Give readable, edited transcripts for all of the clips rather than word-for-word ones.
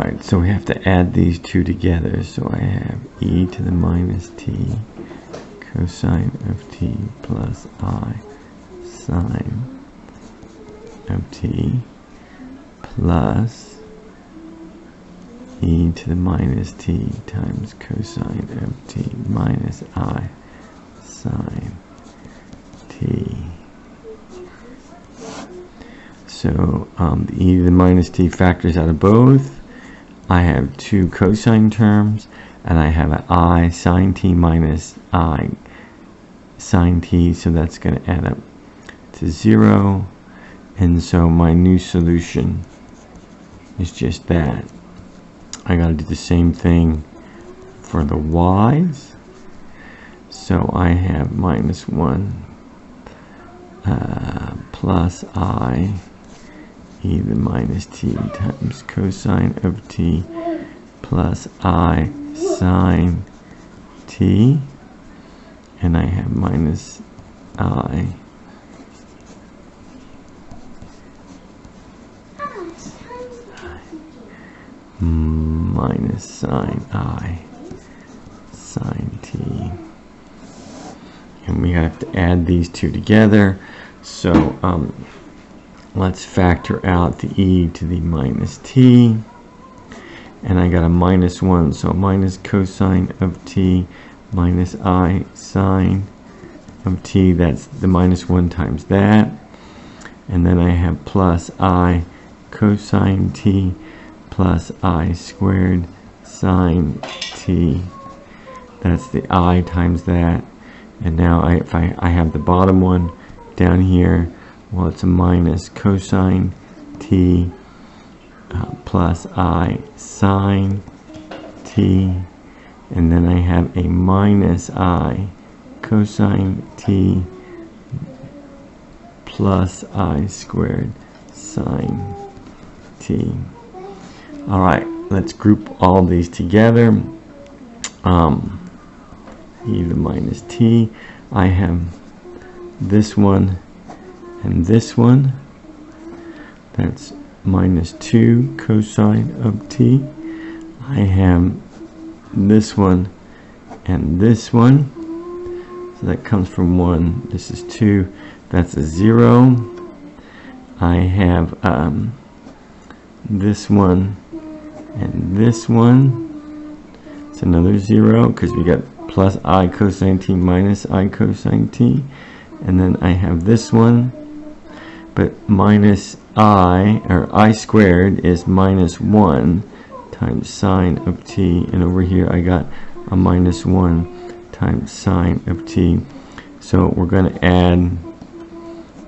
Alright, so we have to add these two together. So I have e to the minus t cosine of t plus I sine of t plus e to the minus t times cosine of t minus I sine t. So the e to the minus t factors out of both. I have two cosine terms, and I have an I sine t minus I sine t, so that's going to add up to 0. And so my new solution is just that. I got to do the same thing for the y's. So I have minus 1 plus I e to the minus t times cosine of t plus I sine t, and I have minus I minus sine I sine t. And we have to add these two together. So let's factor out the e to the minus t. And I got a minus 1, so minus cosine of t minus I sine of t. That's the minus 1 times that. And then I have plus I cosine t plus I squared sine t. That's the I times that. And now if I have the bottom one down here, well, it's a minus cosine t plus I sine t, and then I have a minus I cosine t plus I squared sine t. Alright, let's group all these together. E to the minus t, I have this one and this one. That's minus 2 cosine of t. I have this one and this one. So that comes from 1. This is 2. That's a 0. I have this one and this one. It's another 0 because we got plus I cosine t minus I cosine t. And then I have this one, but minus I, or I squared, is minus 1 times sine of t, and over here I got a minus 1 times sine of t. So we're going to add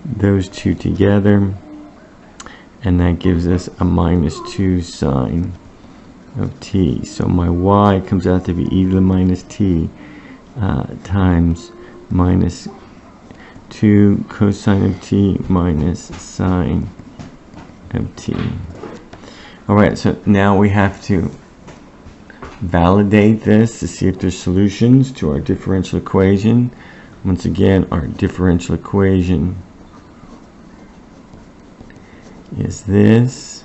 those two together, and that gives us a minus 2 sine of t. So my y comes out to be e to the minus t times minus 2 cosine of t minus sine of t. Alright, so now we have to validate this to see if there's solutions to our differential equation. Once again, our differential equation is this.